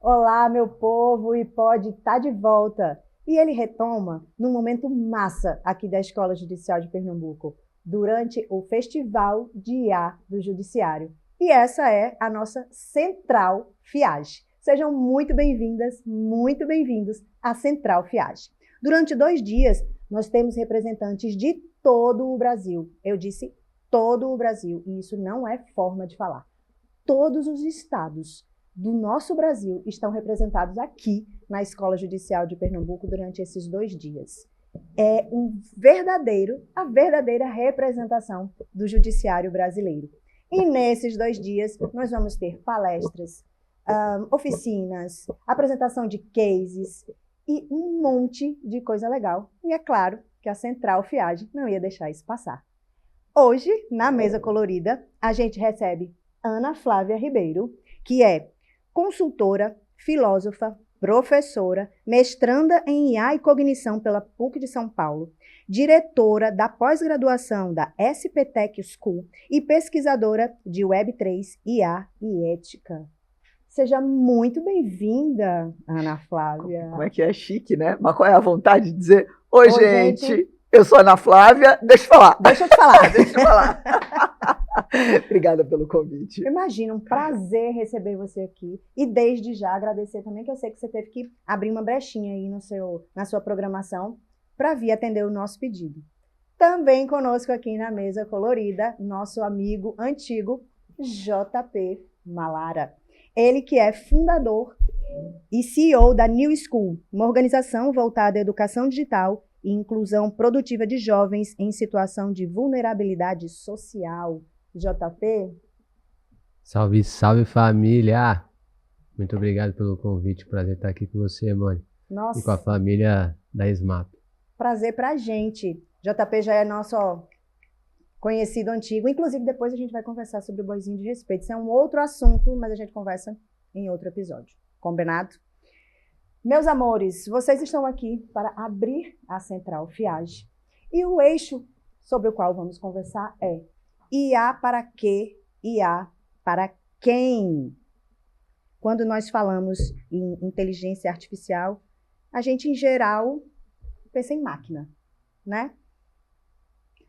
Olá, meu povo, e pode estar de volta. E ele retoma num momento massa aqui da Escola Judicial de Pernambuco, durante o Festival de IA do Judiciário. E essa é a nossa Central FIAGE. Sejam muito bem-vindas, muito bem-vindos à Central FIAGE. Durante 2 dias, nós temos representantes de todo o Brasil. Eu disse todo o Brasil, e isso não é forma de falar. Todos os estados do nosso Brasil estão representados aqui na Escola Judicial de Pernambuco durante esses 2 dias. É a verdadeira representação do judiciário brasileiro. E nesses 2 dias nós vamos ter palestras, oficinas, apresentação de cases e um monte de coisa legal. E é claro que a Central FIAGE não ia deixar isso passar. Hoje, na mesa colorida, a gente recebe Ana Flávia Ribeiro, que é consultora, filósofa, professora, mestranda em IA e Cognição pela PUC de São Paulo, diretora da pós-graduação da SPTech School e pesquisadora de Web3, IA e Ética. Seja muito bem-vinda, Ana Flávia. Como é que é chique, né? Mas qual é a vontade de dizer, oi, gente, eu sou a Ana Flávia, deixa eu falar. Deixa eu te falar. Deixa eu falar. Obrigada pelo convite. Imagina, um prazer receber você aqui. E desde já agradecer também, que eu sei que você teve que abrir uma brechinha aí na sua programação para vir atender o nosso pedido. Também conosco aqui na mesa colorida, nosso amigo antigo, JP Malara. Ele que é fundador e CEO da New School, uma organização voltada à educação digital e inclusão produtiva de jovens em situação de vulnerabilidade social. JP? Salve, salve família! Muito obrigado pelo convite, prazer estar aqui com você, mãe. Nossa. E com a família da SMAP. Prazer pra gente. JP já é nosso conhecido antigo, inclusive depois a gente vai conversar sobre o boizinho de respeito. Isso é um outro assunto, mas a gente conversa em outro episódio. Combinado? Meus amores, vocês estão aqui para abrir a Central FIAGE. E o eixo sobre o qual vamos conversar é IA para quê? IA para quem? Quando nós falamos em inteligência artificial, a gente, em geral, pensa em máquina, né?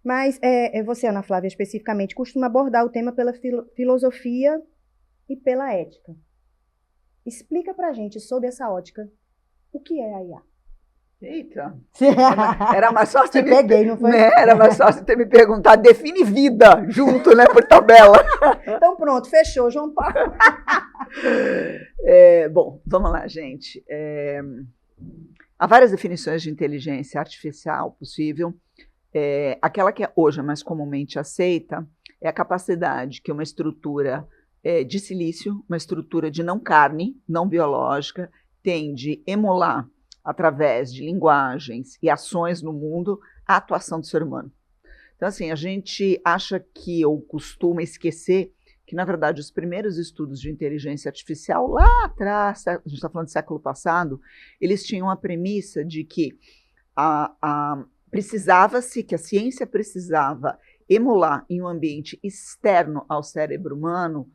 Mas você, Ana Flávia, especificamente, costuma abordar o tema pela filosofia e pela ética. Explica pra gente, sob essa ótica, o que é a IA? Eita, era mais fácil não foi? Era mais fácil ter me perguntado, define vida junto, né, por tabela. Então pronto, fechou, João Paulo. Bom, vamos lá, gente. Há várias definições de inteligência artificial possível. Aquela que é hoje mais comumente aceita é a capacidade que uma estrutura de silício, uma estrutura de não carne, não biológica, tem de emular através de linguagens e ações no mundo, a atuação do ser humano. Então, assim, a gente acha que, ou costuma esquecer, que, na verdade, os primeiros estudos de inteligência artificial, lá atrás, a gente está falando do século passado, eles tinham a premissa de que precisava-se, que a ciência precisava emular em um ambiente externo ao cérebro humano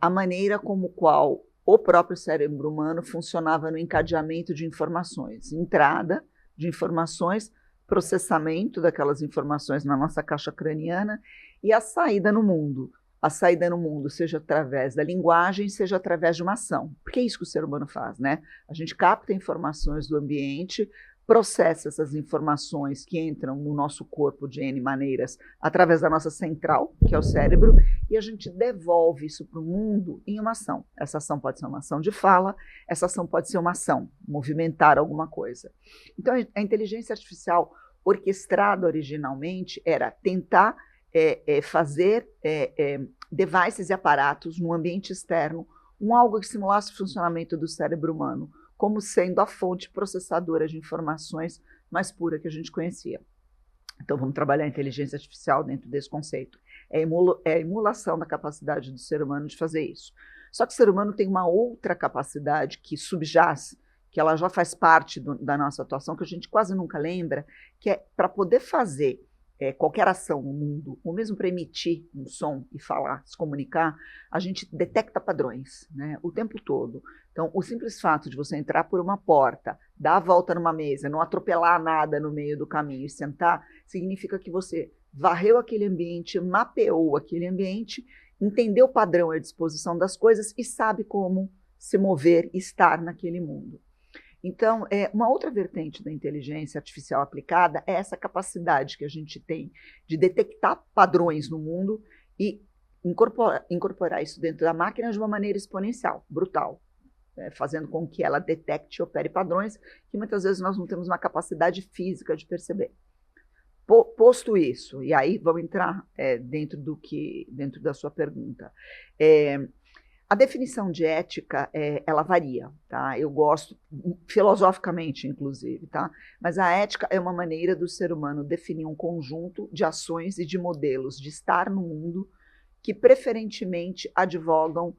a maneira como qual o próprio cérebro humano funcionava no encadeamento de informações, entrada de informações, processamento daquelas informações na nossa caixa craniana e a saída no mundo. A saída no mundo, seja através da linguagem, seja através de uma ação. Porque é isso que o ser humano faz, né? A gente capta informações do ambiente, processa essas informações que entram no nosso corpo de N maneiras através da nossa central, que é o cérebro, e a gente devolve isso para o mundo em uma ação. Essa ação pode ser uma ação de fala, essa ação pode ser uma ação, movimentar alguma coisa. Então, a inteligência artificial orquestrada originalmente era tentar fazer devices e aparatos no ambiente externo, algo que simulasse o funcionamento do cérebro humano, como sendo a fonte processadora de informações mais pura que a gente conhecia. Então, vamos trabalhar a inteligência artificial dentro desse conceito. É a emulação da capacidade do ser humano de fazer isso. Só que o ser humano tem uma outra capacidade que subjaz, que ela já faz parte da nossa atuação, que a gente quase nunca lembra, que é para poder fazer qualquer ação no mundo, ou mesmo para emitir um som e falar, se comunicar, a gente detecta padrões, né, o tempo todo. Então, o simples fato de você entrar por uma porta, dar a volta numa mesa, não atropelar nada no meio do caminho e sentar, significa que você varreu aquele ambiente, mapeou aquele ambiente, entendeu o padrão e a disposição das coisas e sabe como se mover e estar naquele mundo. Então, uma outra vertente da inteligência artificial aplicada é essa capacidade que a gente tem de detectar padrões no mundo e incorporar isso dentro da máquina de uma maneira exponencial, brutal, fazendo com que ela detecte e opere padrões que muitas vezes nós não temos uma capacidade física de perceber. Posto isso, e aí vamos entrar dentro da sua pergunta. A definição de ética, ela varia, tá? Eu gosto, filosoficamente, inclusive, tá? Mas a ética é uma maneira do ser humano definir um conjunto de ações e de modelos de estar no mundo que, preferentemente, advogam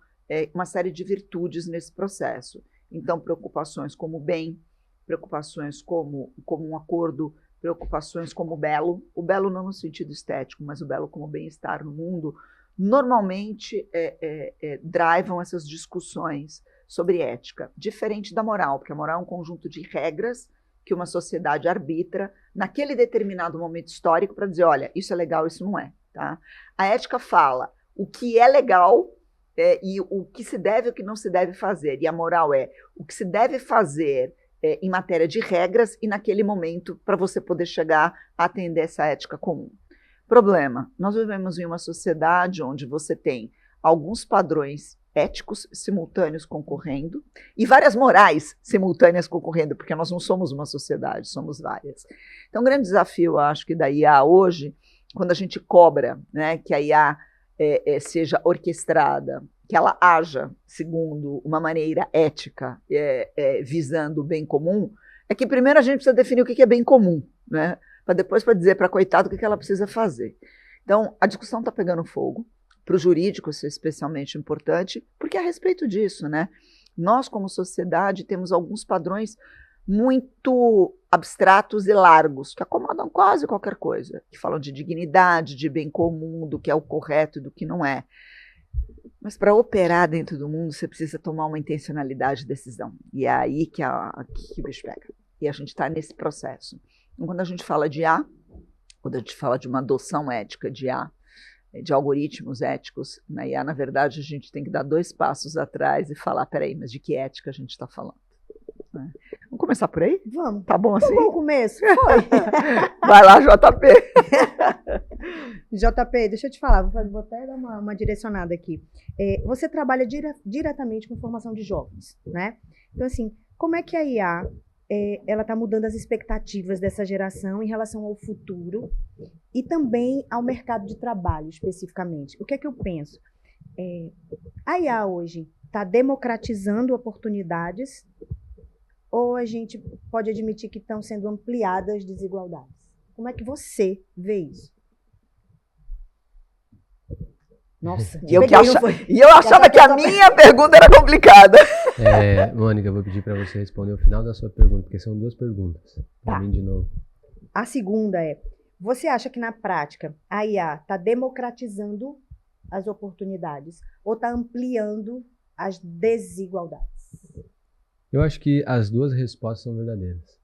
uma série de virtudes nesse processo. Então, preocupações como o bem, preocupações como um acordo, preocupações como o belo não no sentido estético, mas o belo como bem-estar no mundo, normalmente drivam essas discussões sobre ética, diferente da moral, porque a moral é um conjunto de regras que uma sociedade arbitra naquele determinado momento histórico para dizer, olha, isso é legal, isso não é. Tá? A ética fala o que é legal e o que se deve e o que não se deve fazer, e a moral é o que se deve fazer em matéria de regras e naquele momento para você poder chegar a atender essa ética comum. Problema, nós vivemos em uma sociedade onde você tem alguns padrões éticos simultâneos concorrendo e várias morais simultâneas concorrendo, porque nós não somos uma sociedade, somos várias. Então, um grande desafio, eu acho, que da IA hoje, quando a gente cobra, né, que a IA seja orquestrada, que ela haja segundo uma maneira ética, visando o bem comum, é que primeiro a gente precisa definir o que é bem comum, né? Para depois dizer para a coitada o que ela precisa fazer. Então, a discussão está pegando fogo, para o jurídico isso é especialmente importante, porque é a respeito disso, né? Nós, como sociedade, temos alguns padrões muito abstratos e largos, que acomodam quase qualquer coisa, que falam de dignidade, de bem comum, do que é o correto e do que não é. Mas para operar dentro do mundo, você precisa tomar uma intencionalidade de decisão. E é aí que o bicho pega. E a gente está nesse processo. Então, quando a gente fala de IA, quando a gente fala de uma adoção ética de IA, de algoritmos éticos, na IA, na verdade, a gente tem que dar 2 passos atrás e falar, peraí, mas de que ética a gente está falando? Né? Vamos começar por aí? Vamos. Tá bom assim? Foi um bom começo, foi. Vai lá, JP. JP, deixa eu te falar, vou até dar uma direcionada aqui. Você trabalha diretamente com formação de jovens, né? Então, assim, como é que a IA ela está mudando as expectativas dessa geração em relação ao futuro e também ao mercado de trabalho, especificamente? O que é que eu penso? A IA hoje está democratizando oportunidades ou a gente pode admitir que estão sendo ampliadas desigualdades? Como é que você vê isso? Nossa, e eu achava que a minha pergunta era complicada. Mônica, eu vou pedir para você responder o final da sua pergunta, porque são 2 perguntas. Para mim, de novo. A segunda você acha que na prática a IA está democratizando as oportunidades ou está ampliando as desigualdades? Eu acho que as 2 respostas são verdadeiras.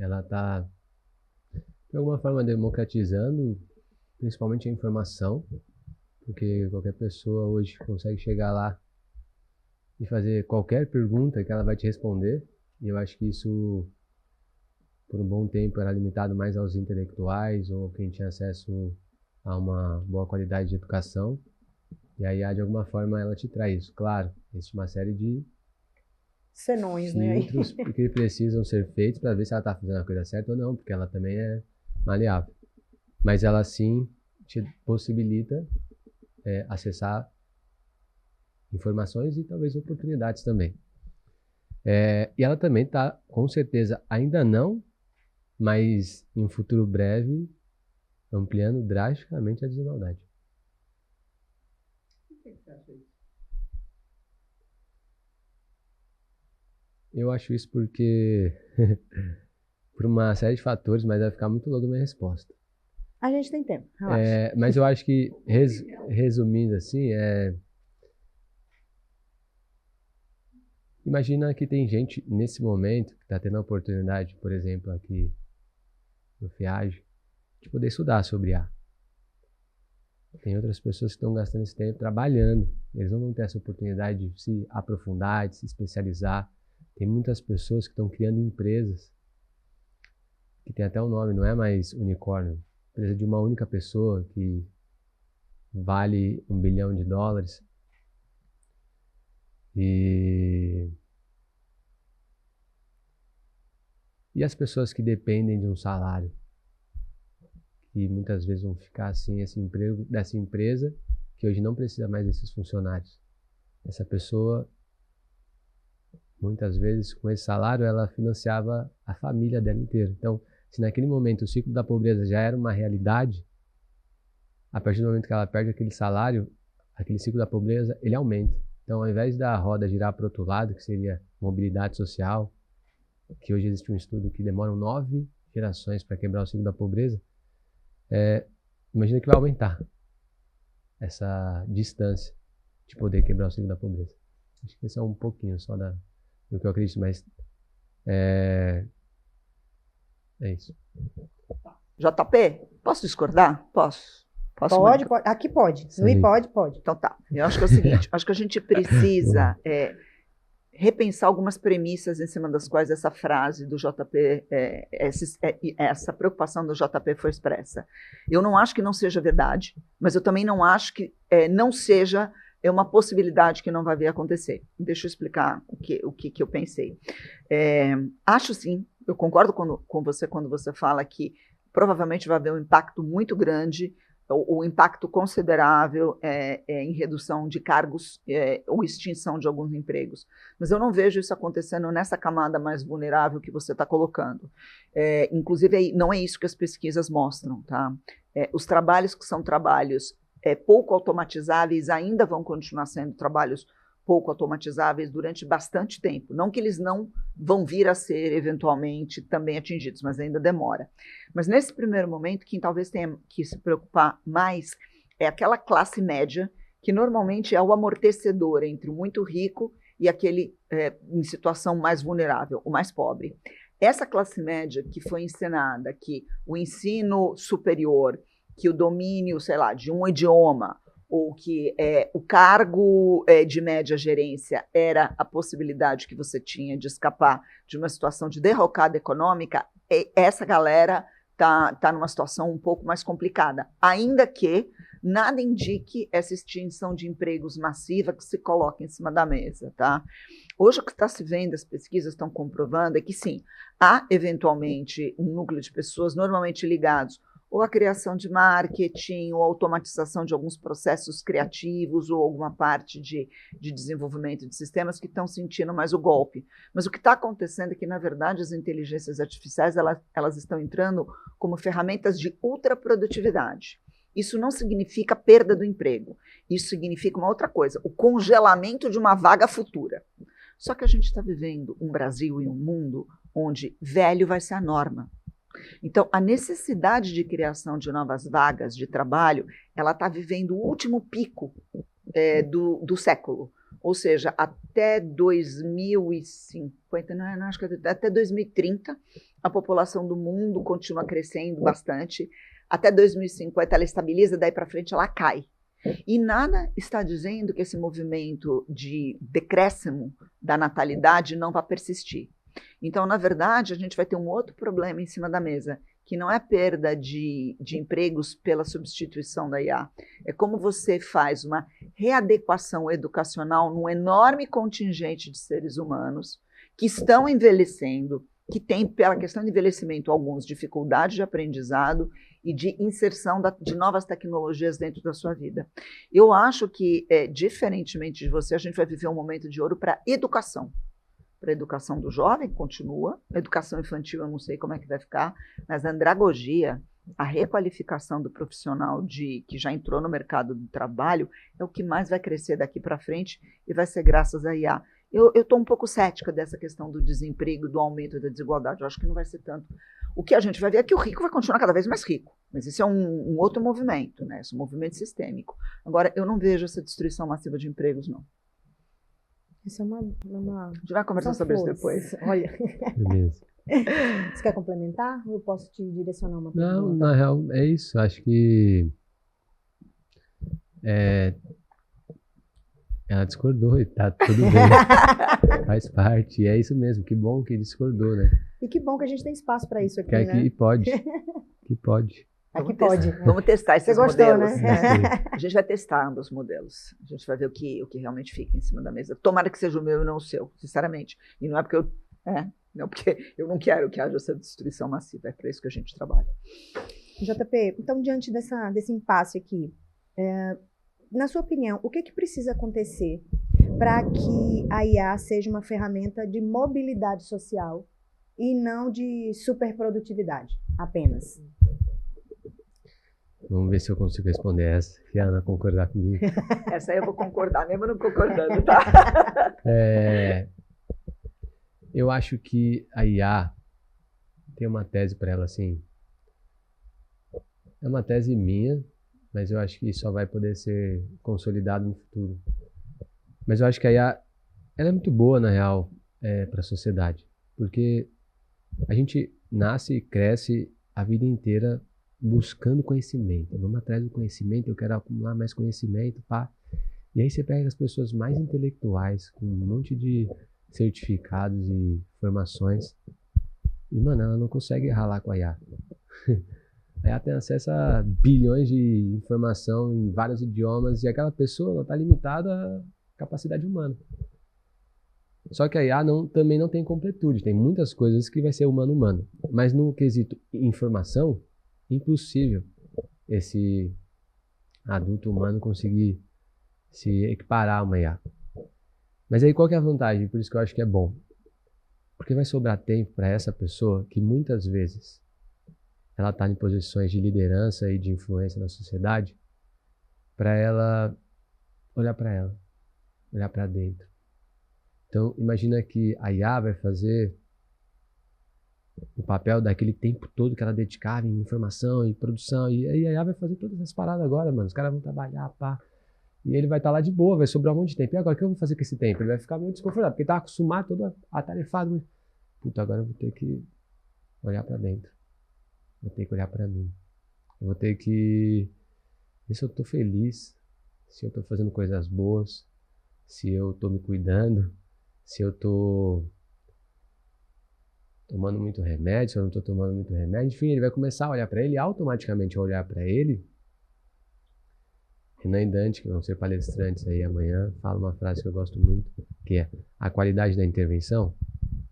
Ela está, de alguma forma, democratizando, principalmente a informação, porque qualquer pessoa hoje consegue chegar lá e fazer qualquer pergunta que ela vai te responder. E eu acho que isso, por um bom tempo, era limitado mais aos intelectuais ou quem tinha acesso a uma boa qualidade de educação. E aí, de alguma forma, ela te traz isso. Claro, existe uma série de senões, filtros né? que precisam ser feitos para ver se ela está fazendo a coisa certa ou não, porque ela também é maleável. Mas ela sim te possibilita acessar informações e talvez oportunidades também. E ela também está, com certeza, ainda não, mas em um futuro breve, ampliando drasticamente a desigualdade. Por que você acha isso? Eu acho isso porque, por uma série de fatores, mas vai ficar muito longa a minha resposta. A gente tem tempo, relaxa. Mas eu acho que, resumindo assim, imagina que tem gente nesse momento que está tendo a oportunidade, por exemplo, aqui no FIAGE, de poder estudar sobre IA. Tem outras pessoas que estão gastando esse tempo trabalhando. Eles não vão ter essa oportunidade de se aprofundar, de se especializar. Tem muitas pessoas que estão criando empresas, que tem até um nome, não é mais unicórnio. Empresa de uma única pessoa que vale $1 bilhão. E as pessoas que dependem de um salário, que muitas vezes vão ficar assim, esse emprego dessa empresa, que hoje não precisa mais desses funcionários. Essa pessoa, muitas vezes, com esse salário, ela financiava a família dela inteira. Então, se naquele momento o ciclo da pobreza já era uma realidade, a partir do momento que ela perde aquele salário, aquele ciclo da pobreza, ele aumenta. Então, ao invés da roda girar para o outro lado, que seria mobilidade social, que hoje existe um estudo que demoram 9 gerações para quebrar o ciclo da pobreza, imagina que vai aumentar essa distância de poder quebrar o ciclo da pobreza. Acho que esse é um pouquinho só do que eu acredito, mas é isso. JP, posso discordar? Posso. Pode. Aqui pode. No I pode. Então tá. Eu acho que é o seguinte, acho que a gente precisa repensar algumas premissas em cima das quais essa frase do JP, essa preocupação do JP foi expressa. Eu não acho que não seja verdade, mas eu também não acho que não seja uma possibilidade que não vai vir a acontecer. Deixa eu explicar o que eu pensei. Acho sim, eu concordo com você quando você fala que provavelmente vai haver um impacto muito grande, o impacto considerável em redução de cargos ou extinção de alguns empregos. Mas eu não vejo isso acontecendo nessa camada mais vulnerável que você está colocando. Inclusive, não é isso que as pesquisas mostram. Tá? Os trabalhos que são trabalhos pouco automatizáveis ainda vão continuar sendo trabalhos pouco automatizáveis durante bastante tempo. Não que eles não vão vir a ser, eventualmente, também atingidos, mas ainda demora. Mas nesse primeiro momento, quem talvez tenha que se preocupar mais é aquela classe média, que normalmente é o amortecedor entre o muito rico e aquele em situação mais vulnerável, o mais pobre. Essa classe média que foi ensinada que o ensino superior, que o domínio, sei lá, de um idioma, ou que o cargo de média gerência era a possibilidade que você tinha de escapar de uma situação de derrocada econômica, essa galera está numa situação um pouco mais complicada, ainda que nada indique essa extinção de empregos massiva que se coloca em cima da mesa. Tá? Hoje o que está se vendo, as pesquisas estão comprovando, é que sim, há eventualmente um núcleo de pessoas normalmente ligados ou a criação de marketing, ou a automatização de alguns processos criativos, ou alguma parte de desenvolvimento de sistemas que estão sentindo mais o golpe. Mas o que está acontecendo é que, na verdade, as inteligências artificiais elas estão entrando como ferramentas de ultraprodutividade. Isso não significa perda do emprego. Isso significa uma outra coisa, o congelamento de uma vaga futura. Só que a gente está vivendo um Brasil e um mundo onde velho vai ser a norma. Então, a necessidade de criação de novas vagas de trabalho, ela está vivendo o último pico do século. Ou seja, até 2050, acho que até 2030, a população do mundo continua crescendo bastante. Até 2050 ela estabiliza, daí para frente ela cai. E nada está dizendo que esse movimento de decréscimo da natalidade não vai persistir. Então, na verdade, a gente vai ter um outro problema em cima da mesa, que não é a perda de empregos pela substituição da IA. É como você faz uma readequação educacional num enorme contingente de seres humanos que estão envelhecendo, que têm, pela questão de envelhecimento, alguns dificuldades de aprendizado e de inserção de novas tecnologias dentro da sua vida. Eu acho que, diferentemente de você, a gente vai viver um momento de ouro para educação. Para a educação do jovem, continua. A educação infantil, eu não sei como é que vai ficar, mas a andragogia, a requalificação do profissional que já entrou no mercado do trabalho, é o que mais vai crescer daqui para frente e vai ser graças à IA. Eu estou um pouco cética dessa questão do desemprego, do aumento da desigualdade. Eu acho que não vai ser tanto. O que a gente vai ver é que o rico vai continuar cada vez mais rico. Mas esse é um outro movimento, né? Esse é um movimento sistêmico. Agora, eu não vejo essa destruição massiva de empregos, não. Isso é uma A gente vai conversar são sobre flores. isso depois. Olha, Beleza. você quer complementar? Ou eu posso te direcionar uma pergunta? Não, na real, é isso. Acho que ela discordou e tá tudo bem. Faz parte. E é isso mesmo. Que bom que discordou, né? E que bom que a gente tem espaço para isso aqui, Que né? aqui pode. Que pode. Aqui Vamos pode. Vamos testar esses Você gostou, modelos. né? A gente vai testar ambos os modelos. A gente vai ver o que realmente fica em cima da mesa. Tomara que seja o meu e não o seu, sinceramente. E não é porque não porque eu não quero que haja essa destruição massiva. É para isso que a gente trabalha. JP, então, diante desse impasse aqui, na sua opinião, o que precisa acontecer para que a IA seja uma ferramenta de mobilidade social e não de superprodutividade apenas? Vamos ver se eu consigo responder essa. Se a Ana concordar comigo. Essa aí eu vou concordar, mesmo não concordando, tá? Eu acho que a IA tem uma tese para ela assim. É uma tese minha, mas eu acho que só vai poder ser consolidado no futuro. Mas eu acho que a IA ela é muito boa, na real, para a sociedade. Porque a gente nasce e cresce a vida inteira buscando conhecimento. Vamos atrás do conhecimento, eu quero acumular mais conhecimento, pá. E aí você pega as pessoas mais intelectuais, com um monte de certificados e formações, e, mano, ela não consegue ralar com a IA. A IA tem acesso a bilhões de informação em vários idiomas, e aquela pessoa está limitada à capacidade humana. Só que a IA também não tem completude, tem muitas coisas que vai ser humano-humano. Mas no quesito informação, impossível esse adulto humano conseguir se equiparar a uma IA. Mas aí qual que é a vantagem? Por isso que eu acho que é bom. Porque vai sobrar tempo para essa pessoa que muitas vezes ela está em posições de liderança e de influência na sociedade, para ela olhar para dentro. Então imagina que a IA vai fazer o papel daquele tempo todo que ela dedicava em informação e produção, e aí a IA vai fazer todas essas paradas agora, mano. Os caras vão trabalhar, pá. E ele vai estar lá de boa, vai sobrar um monte de tempo. E agora, o que eu vou fazer com esse tempo? Ele vai ficar meio desconfortável, porque ele tá acostumado, todo atarefado. Puta, agora eu vou ter que olhar pra dentro. Vou ter que olhar pra mim. Eu vou ter que ver se eu tô feliz, se eu tô fazendo coisas boas, se eu tô me cuidando, se eu tô tomando muito remédio, se eu não tô tomando muito remédio. Enfim, ele vai começar a olhar pra ele, e automaticamente ao olhar pra ele, Renan e Dante, que vão ser palestrantes aí amanhã, fala uma frase que eu gosto muito, que é: a qualidade da intervenção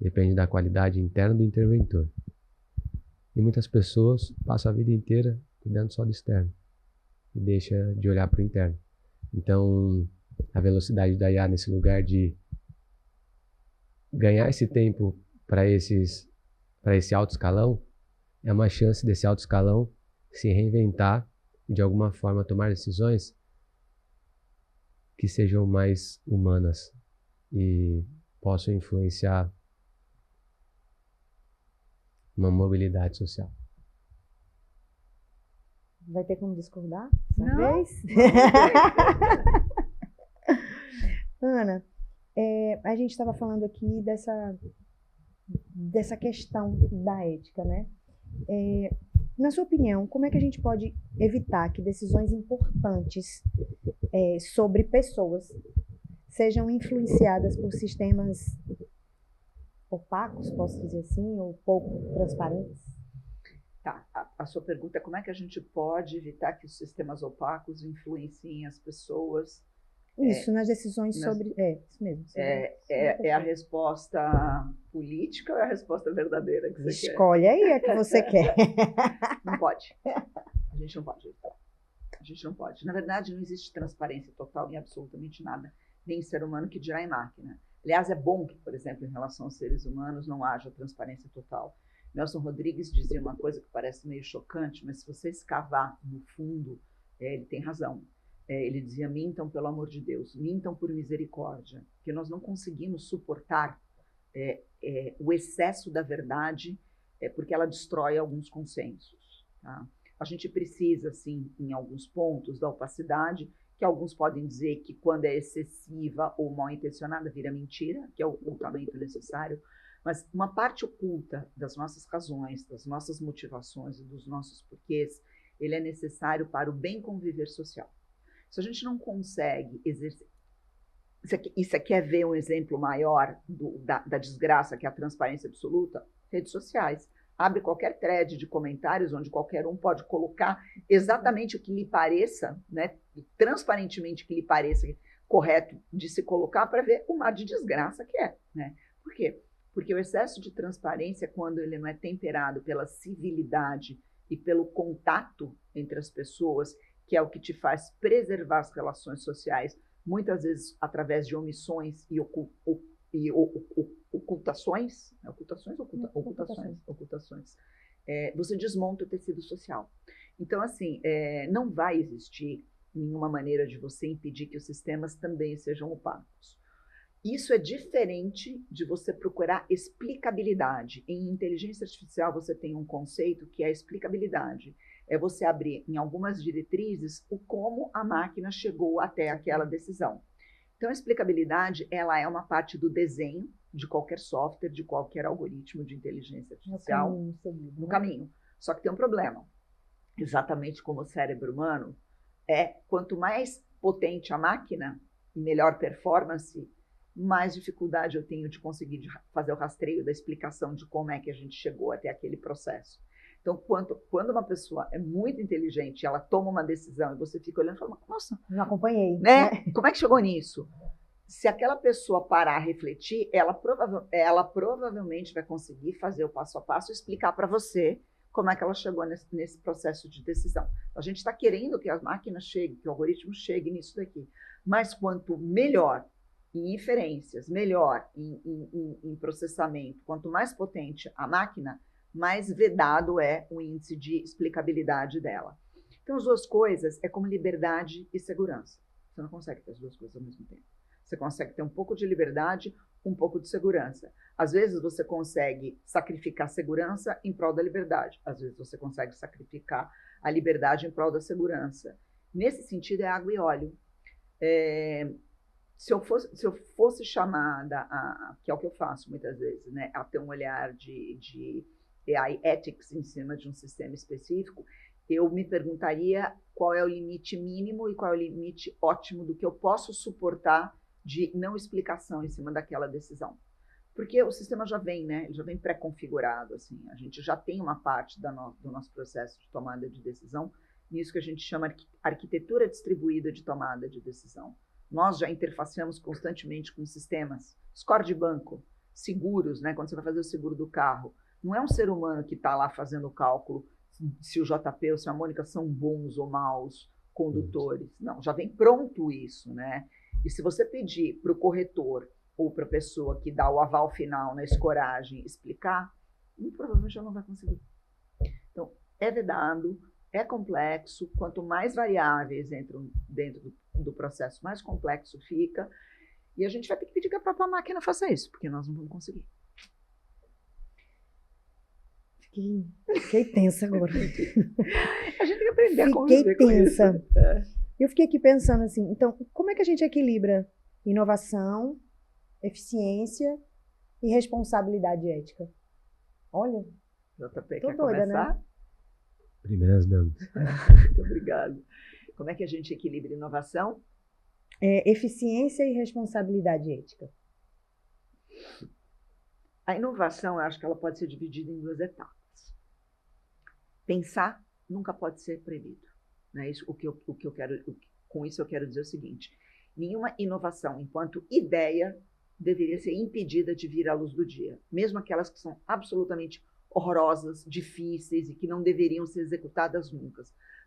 depende da qualidade interna do interventor. E muitas pessoas passam a vida inteira cuidando só do externo e deixa de olhar para o interno. Então, a velocidade da IA nesse lugar de ganhar esse tempo para esse alto escalão é uma chance desse alto escalão se reinventar e de alguma forma tomar decisões que sejam mais humanas e possam influenciar uma mobilidade social. Vai ter como discordar Não. dessa vez? Ana, a gente estava falando aqui dessa questão da ética, né? Na sua opinião, como é que a gente pode evitar que decisões importantes sobre pessoas sejam influenciadas por sistemas opacos, posso dizer assim, ou pouco transparentes? Tá, a sua pergunta é como é que a gente pode evitar que os sistemas opacos influenciem as pessoas? Isso, nas decisões sobre... isso mesmo. É a resposta política ou é a resposta verdadeira que você quer? Escolhe aí a que você quer. Não pode. A gente não pode evitar. A gente não pode. Na verdade, não existe transparência total em absolutamente nada, nem em ser humano, que dirá em máquina. Aliás, é bom que, por exemplo, em relação aos seres humanos, não haja transparência total. Nelson Rodrigues dizia uma coisa que parece meio chocante, mas se você escavar no fundo, ele tem razão. Ele dizia: mintam pelo amor de Deus, mintam por misericórdia, porque nós não conseguimos suportar o excesso da verdade, porque ela destrói alguns consensos. Tá? A gente precisa, sim, em alguns pontos da opacidade, que alguns podem dizer que quando é excessiva ou mal intencionada vira mentira, que é o ocultamento necessário, mas uma parte oculta das nossas razões, das nossas motivações e dos nossos porquês, ele é necessário para o bem conviver social. Se a gente não consegue exercer... Isso aqui é ver um exemplo maior da desgraça, que é a transparência absoluta? Redes sociais. Abre qualquer thread de comentários, onde qualquer um pode colocar exatamente o que lhe pareça, né, transparentemente que lhe pareça correto de se colocar, para ver o mar de desgraça que é. Né? Por quê? Porque o excesso de transparência, quando ele não é temperado pela civilidade e pelo contato entre as pessoas, que é o que te faz preservar as relações sociais, muitas vezes através de omissões e ocultações, você desmonta o tecido social. Então, assim, não vai existir nenhuma maneira de você impedir que os sistemas também sejam opacos. Isso é diferente de você procurar explicabilidade. Em inteligência artificial, você tem um conceito que é a explicabilidade. É você abrir em algumas diretrizes o como a máquina chegou até aquela decisão. Então, a explicabilidade, ela é uma parte do desenho de qualquer software, de qualquer algoritmo de inteligência artificial. No caminho. Só que tem um problema. Exatamente como o cérebro humano, quanto mais potente a máquina e melhor performance, mais dificuldade eu tenho de conseguir fazer o rastreio da explicação de como é que a gente chegou até aquele processo. Então, quando uma pessoa é muito inteligente, ela toma uma decisão e você fica olhando e fala, nossa, não acompanhei. Né? Como é que chegou nisso? Se aquela pessoa parar a refletir, ela provavelmente vai conseguir fazer o passo a passo e explicar para você como é que ela chegou nesse processo de decisão. A gente está querendo que a máquina chegue, que o algoritmo chegue nisso daqui. Mas quanto melhor em inferências, melhor em processamento, quanto mais potente a máquina, mais vedado é o índice de explicabilidade dela. Então, as duas coisas é como liberdade e segurança. Você não consegue ter as duas coisas ao mesmo tempo. Você consegue ter um pouco de liberdade, um pouco de segurança. Às vezes, você consegue sacrificar a segurança em prol da liberdade. Às vezes, você consegue sacrificar a liberdade em prol da segurança. Nesse sentido, é água e óleo. Se eu fosse chamada, que é o que eu faço muitas vezes, né, a ter um olhar de AI ethics em cima de um sistema específico, eu me perguntaria qual é o limite mínimo e qual é o limite ótimo do que eu posso suportar de não explicação em cima daquela decisão. Porque o sistema já vem, né? Ele já vem pré-configurado, assim. A gente já tem uma parte do nosso processo de tomada de decisão, nisso que a gente chama de arquitetura distribuída de tomada de decisão. Nós já interfaceamos constantemente com sistemas, score de banco, seguros, né? Quando você vai fazer o seguro do carro, não é um ser humano que está lá fazendo o cálculo se o JP ou se a Mônica são bons ou maus condutores. Não, já vem pronto isso, né? E se você pedir para o corretor ou para a pessoa que dá o aval final na escoragem explicar, muito provavelmente ela não vai conseguir. Então, é vedado, é complexo, quanto mais variáveis entram dentro do processo, mais complexo fica, e a gente vai ter que pedir que a própria máquina faça isso, porque nós não vamos conseguir. Fiquei tensa agora. A gente tem que aprender a conviver com isso. Fiquei tensa. Eu fiquei aqui pensando assim, então, como é que a gente equilibra inovação, eficiência e responsabilidade ética? Olha, JP, tô quer doida, começar? né? Primeiras damas. Muito obrigado. Como é que a gente equilibra inovação? Eficiência e responsabilidade ética. A inovação, eu acho que ela pode ser dividida em duas etapas. Pensar nunca pode ser proibido. Né? Com isso eu quero dizer o seguinte: nenhuma inovação, enquanto ideia, deveria ser impedida de vir à luz do dia, mesmo aquelas que são absolutamente horrorosas, difíceis e que não deveriam ser executadas nunca.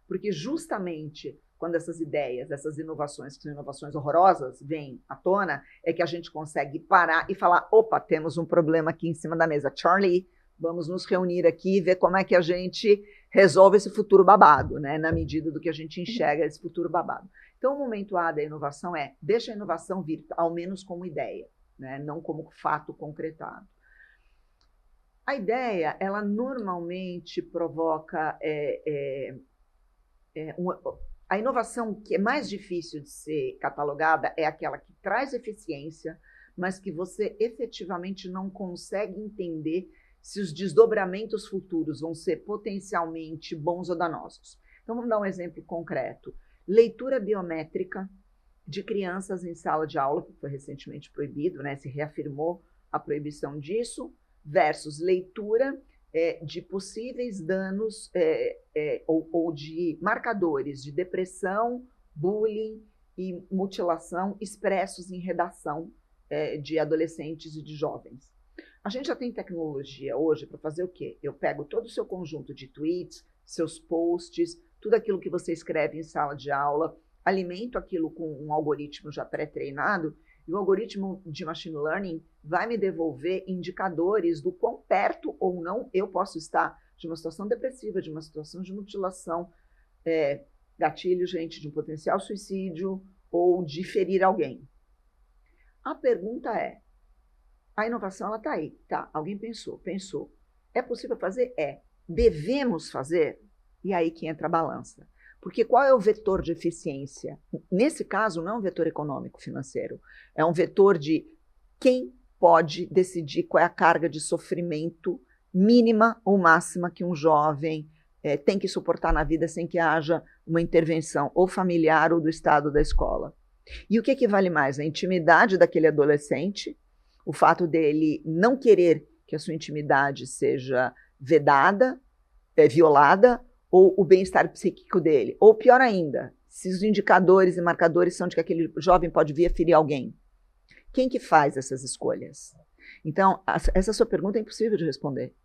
Porque justamente quando essas ideias, essas inovações, que são inovações horrorosas, vêm à tona, é que a gente consegue parar e falar, opa, temos um problema aqui em cima da mesa. Charlie, vamos nos reunir aqui e ver como é que a gente resolve esse futuro babado, né? Na medida do que a gente enxerga esse futuro babado. Então, o momento A da inovação deixa a inovação vir, ao menos como ideia, né? Não como fato concretado. A ideia, ela normalmente provoca a inovação que é mais difícil de ser catalogada é aquela que traz eficiência, mas que você efetivamente não consegue entender se os desdobramentos futuros vão ser potencialmente bons ou danosos. Então, vamos dar um exemplo concreto. Leitura biométrica de crianças em sala de aula, que foi recentemente proibido, né? Se reafirmou a proibição disso, versus leitura de possíveis danos ou de marcadores de depressão, bullying e mutilação expressos em redação de adolescentes e de jovens. A gente já tem tecnologia hoje para fazer o quê? Eu pego todo o seu conjunto de tweets, seus posts, tudo aquilo que você escreve em sala de aula, alimento aquilo com um algoritmo já pré-treinado, e o algoritmo de machine learning vai me devolver indicadores do quão perto ou não eu posso estar de uma situação depressiva, de uma situação de mutilação, gatilho, gente, de um potencial suicídio ou de ferir alguém. A pergunta é, a inovação ela está aí, tá? Alguém pensou. É possível fazer? É. Devemos fazer? E aí que entra a balança. Porque qual é o vetor de eficiência? Nesse caso, não é um vetor econômico financeiro. É um vetor de quem pode decidir qual é a carga de sofrimento mínima ou máxima que um jovem tem que suportar na vida sem que haja uma intervenção ou familiar ou do Estado da escola. E o que vale mais? A intimidade daquele adolescente, o fato dele não querer que a sua intimidade seja vedada, violada, ou o bem-estar psíquico dele. Ou pior ainda, se os indicadores e marcadores são de que aquele jovem pode vir a ferir alguém. Quem que faz essas escolhas? Então, essa sua pergunta é impossível de responder.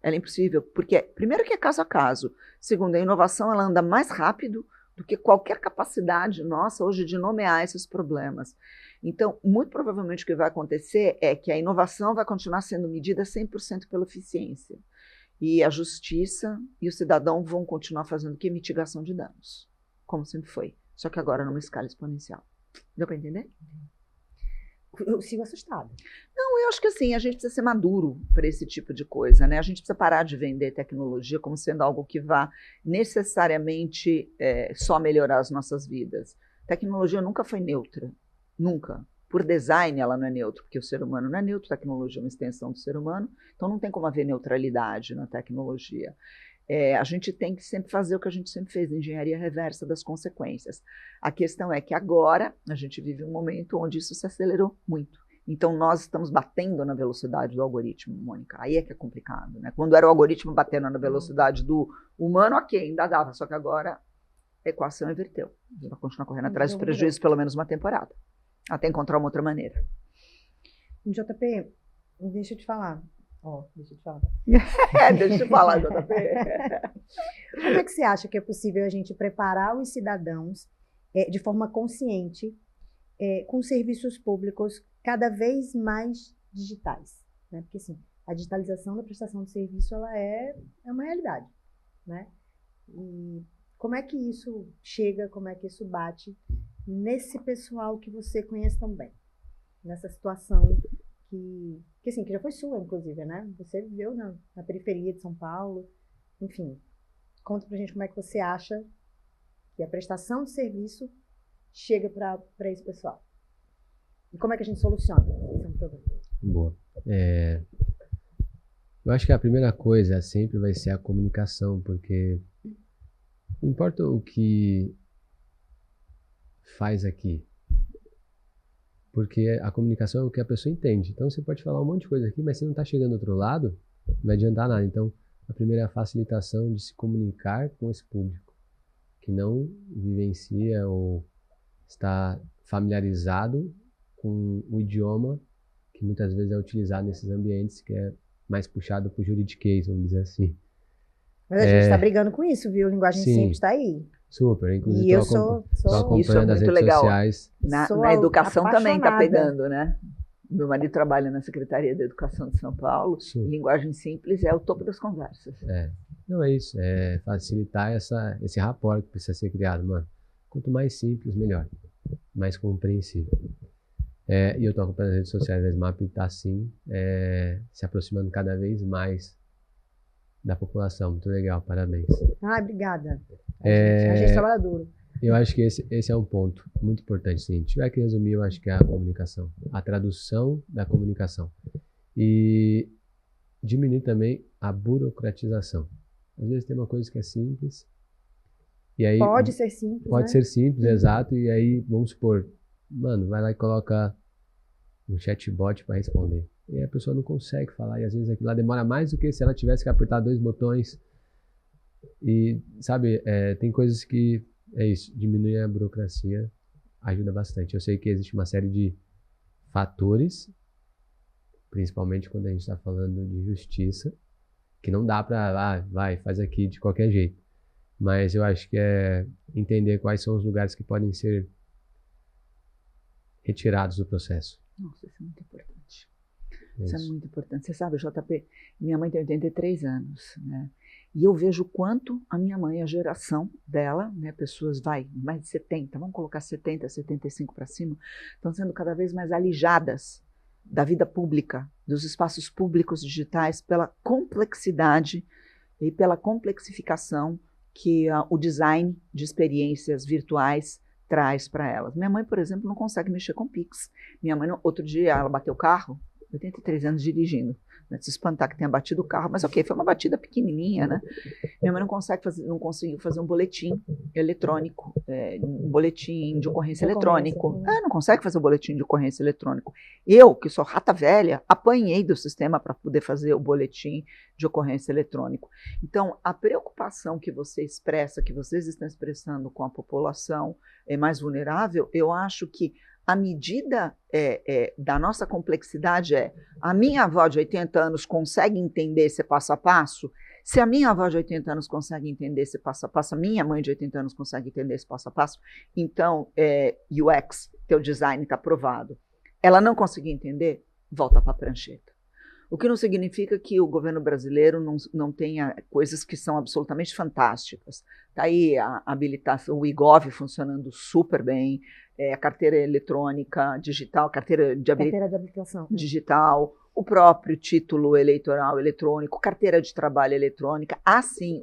Ela é impossível, porque, primeiro, que é caso a caso. Segundo, a inovação ela anda mais rápido do que qualquer capacidade nossa hoje de nomear esses problemas. Então, muito provavelmente o que vai acontecer é que a inovação vai continuar sendo medida 100% pela eficiência. E a justiça e o cidadão vão continuar fazendo o quê? Mitigação de danos, como sempre foi. Só que agora numa escala exponencial. Deu para entender? Eu sigo assustada. Não, eu acho que assim, a gente precisa ser maduro para esse tipo de coisa, né? A gente precisa parar de vender tecnologia como sendo algo que vá necessariamente só melhorar as nossas vidas. Tecnologia nunca foi neutra, nunca. Por design ela não é neutra, porque o ser humano não é neutro, tecnologia é uma extensão do ser humano, então não tem como haver neutralidade na tecnologia. A gente tem que sempre fazer o que a gente sempre fez, engenharia reversa das consequências. A questão é que agora a gente vive um momento onde isso se acelerou muito. Então nós estamos batendo na velocidade do algoritmo, Mônica. Aí é que é complicado, né? Quando era o algoritmo batendo na velocidade do humano, ok, ainda dava, só que agora a equação inverteu. A gente vai continuar correndo atrás dos prejuízos pelo menos uma temporada. Até encontrar uma outra maneira. JP, deixa eu te falar. Deixa eu te falar, JP. Como é que você acha que é possível a gente preparar os cidadãos de forma consciente com serviços públicos cada vez mais digitais? Né? Porque, assim, a digitalização da prestação de serviço ela é uma realidade. Né? E como é que isso chega, como é que isso bate nesse pessoal que você conhece tão bem, nessa situação que já foi sua, inclusive, né? Você viveu na periferia de São Paulo, enfim. Conta pra gente como é que você acha que a prestação de serviço chega para esse pessoal. E como é que a gente soluciona esse problema? Boa. Eu acho que a primeira coisa sempre vai ser a comunicação, porque não importa o que faz aqui, porque a comunicação é o que a pessoa entende. Então você pode falar um monte de coisa aqui, mas se não está chegando do outro lado, não vai adiantar nada. Então a primeira é a facilitação de se comunicar com esse público que não vivencia ou está familiarizado com o idioma que muitas vezes é utilizado nesses ambientes, que é mais puxado para o juridiquês, vamos dizer assim. Mas a gente está brigando com isso, viu? Linguagem simples está aí. Super, inclusive e eu estou sou acompanhando as redes sociais. Na educação também está pegando, né? Meu marido trabalha na Secretaria de Educação de São Paulo. Linguagem simples é o topo das conversas. Não é isso, é facilitar esse rapport que precisa ser criado, mano. Quanto mais simples, melhor. Mais compreensível. E eu tô acompanhando as redes sociais da SMAP e tá, sim, se aproximando cada vez mais da população. Muito legal, parabéns. Obrigada. A gente trabalha duro. Eu acho que esse é um ponto muito importante. Se a gente tiver que resumir, eu acho que é a comunicação. A tradução da comunicação. E diminuir também a burocratização. Às vezes tem uma coisa que é simples. E aí, pode ser simples, Pode né? ser simples, exato. E aí, vamos supor, mano, vai lá e coloca um chatbot para responder. E aí a pessoa não consegue falar. E às vezes aquilo lá demora mais do que se ela tivesse que apertar 2 botões. E, sabe, tem coisas que... É isso, diminuir a burocracia ajuda bastante. Eu sei que existe uma série de fatores, principalmente quando a gente está falando de justiça, que não dá para, faz aqui de qualquer jeito. Mas eu acho que é entender quais são os lugares que podem ser retirados do processo. Nossa, isso é muito importante. Isso é muito importante. Você sabe, JP, minha mãe tem 83 anos, né? E eu vejo o quanto a minha mãe, a geração dela, né, pessoas, mais de 70, vamos colocar 70, 75 para cima, estão sendo cada vez mais alijadas da vida pública, dos espaços públicos digitais, pela complexidade e pela complexificação que o design de experiências virtuais traz para elas. Minha mãe, por exemplo, não consegue mexer com Pix. Minha mãe, outro dia, ela bateu o carro, 83 anos dirigindo, né? Se espantar que tenha batido o carro, mas ok, foi uma batida pequenininha, né? Minha mãe não conseguiu fazer um boletim eletrônico, um boletim de ocorrência eletrônico. Não consegue fazer o boletim de ocorrência eletrônico. Eu, que sou rata velha, apanhei do sistema para poder fazer o boletim de ocorrência eletrônico. Então, a preocupação que você expressa, que vocês estão expressando com a população mais vulnerável, eu acho que a medida da nossa complexidade a minha avó de 80 anos consegue entender esse passo a passo. Se a minha avó de 80 anos consegue entender esse passo a passo, a minha mãe de 80 anos consegue entender esse passo a passo, então UX, teu design está aprovado. Ela não conseguir entender, volta para a prancheta. O que não significa que o governo brasileiro não tenha coisas que são absolutamente fantásticas. Está aí a habilitação, o IGOV funcionando super bem, a carteira eletrônica digital, carteira de habilitação digital, o próprio título eleitoral eletrônico, carteira de trabalho eletrônica. Sim,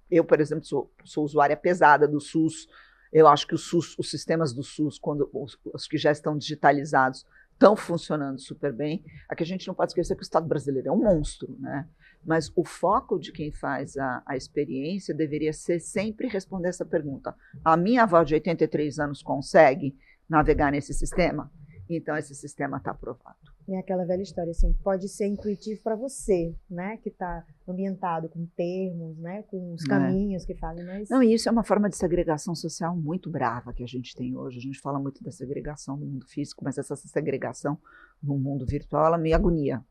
eu, por exemplo, sou usuária pesada do SUS. Eu acho que os sistemas do SUS, quando os que já estão digitalizados, estão funcionando super bem. Aqui a gente não pode esquecer que o Estado brasileiro é um monstro, né? Mas o foco de quem faz a experiência deveria ser sempre responder essa pergunta. A minha avó de 83 anos consegue navegar nesse sistema? Então esse sistema está aprovado. É aquela velha história, assim, pode ser intuitivo para você, né, que está ambientado com termos, né, com os caminhos que fazem, mas... Não, e isso é uma forma de segregação social muito brava que a gente tem hoje. A gente fala muito da segregação no mundo físico, mas essa segregação no mundo virtual, ela me agonia.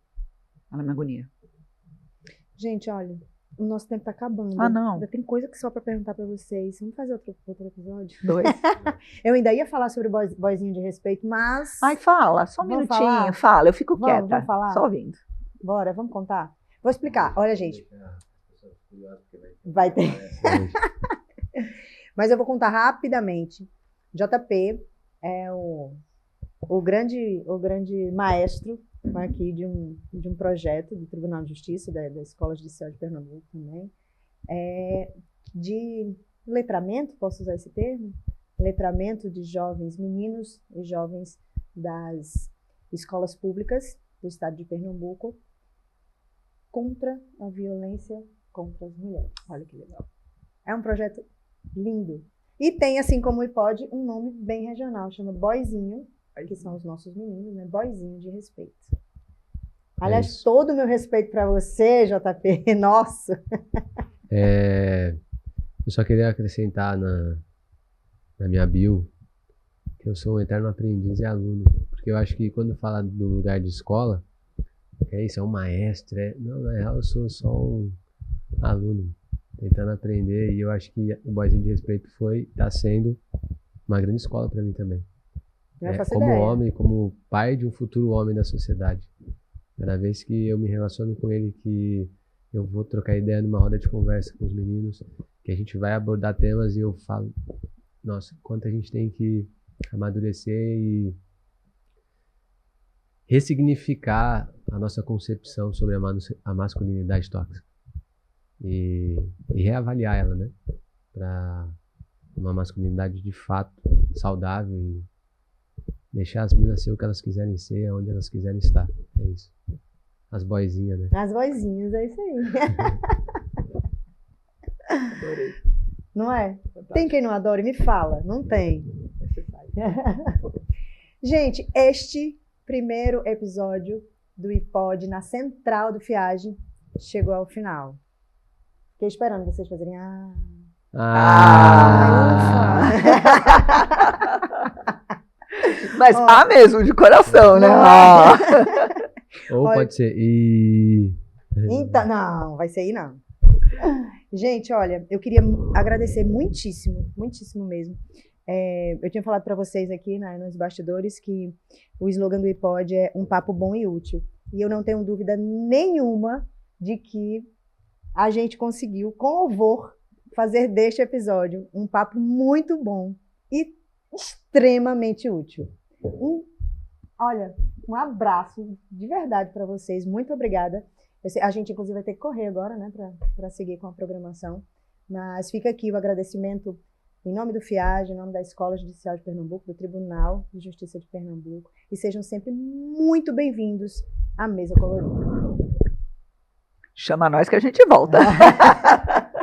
Ela me agonia. Gente, olha, o nosso tempo está acabando. Não. Ainda tem coisa que só para perguntar para vocês. Vamos fazer outro episódio? 2. Eu ainda ia falar sobre boyzinho de respeito, mas... Fala, só um minutinho. Fala, eu fico quieta. Vamos falar? Só ouvindo. Bora, vamos contar? Vou explicar. Olha, gente. Vai ter. Mas eu vou contar rapidamente. JP é o grande maestro aqui de um projeto do Tribunal de Justiça, da Escola Judicial de Pernambuco também, de letramento, posso usar esse termo? Letramento de jovens meninos e jovens das escolas públicas do estado de Pernambuco contra a violência contra as mulheres. Olha que legal. É um projeto lindo. E tem, assim como o IPOD, um nome bem regional, chama Boyzinho, que são os nossos meninos, né? Boyzinho de respeito. Aliás, todo o meu respeito para você, JP, nossa! Eu só queria acrescentar na minha bio que eu sou um eterno aprendiz e aluno, porque eu acho que quando fala do lugar de escola, isso, é um maestro, não, na real eu sou só um aluno tentando aprender, e eu acho que o Boyzinho de Respeito está sendo uma grande escola para mim também. Como homem, como pai de um futuro homem da sociedade. Cada vez que eu me relaciono com ele, que eu vou trocar ideia numa roda de conversa com os meninos, que a gente vai abordar temas e eu falo, nossa, quanto a gente tem que amadurecer ressignificar a nossa concepção sobre a masculinidade tóxica e reavaliar ela, né? Para uma masculinidade de fato saudável e deixar as meninas ser o que elas quiserem ser, onde elas quiserem estar. É isso. As boizinhas, né? As vozinhas, é isso aí. Adorei. Não é? Tem quem não adore? Me fala. Não tem. Gente, este primeiro episódio do iPod na central do Fiage chegou ao final. Fiquei esperando vocês fazerem. Mas mesmo, de coração, né? Ou Olha, pode ser Então, não, vai ser aí não. Gente, olha, eu queria agradecer muitíssimo, muitíssimo mesmo. Eu tinha falado para vocês aqui, né, nos bastidores que o slogan do iPod é um papo bom e útil. E eu não tenho dúvida nenhuma de que a gente conseguiu, com louvor, fazer deste episódio um papo muito bom e extremamente útil. Olha, um abraço de verdade para vocês. Muito obrigada. A gente, inclusive, vai ter que correr agora, né, para seguir com a programação. Mas fica aqui o agradecimento em nome do FIAGE, em nome da Escola Judicial de Pernambuco, do Tribunal de Justiça de Pernambuco. E sejam sempre muito bem-vindos à Mesa Colorida. Chama nós que a gente volta.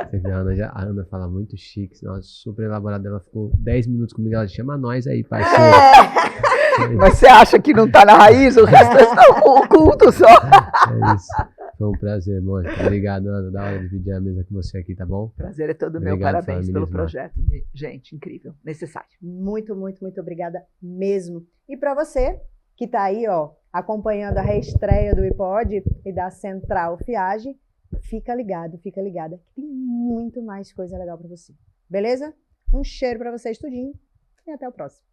Você vê, a Ana fala muito chique, nossa, super elaborada. Ela ficou 10 minutos comigo, ela chama nós aí, parceiro. Mas você acha que não tá na raiz? O resto é oculto só. É isso. Foi um prazer, Mônica. Obrigado, Ana. Da hora de dividir a mesa com você aqui, tá bom? Prazer é todo meu. Obrigado, Parabéns pelo família, projeto. Gente, incrível. Necessário. Muito, muito, muito obrigada mesmo. E para você que está aí, ó, acompanhando a reestreia do iPod e da Central Fiage, fica ligado, fica ligada, que tem muito mais coisa legal para você. Beleza? Um cheiro para vocês tudinho e até o próximo.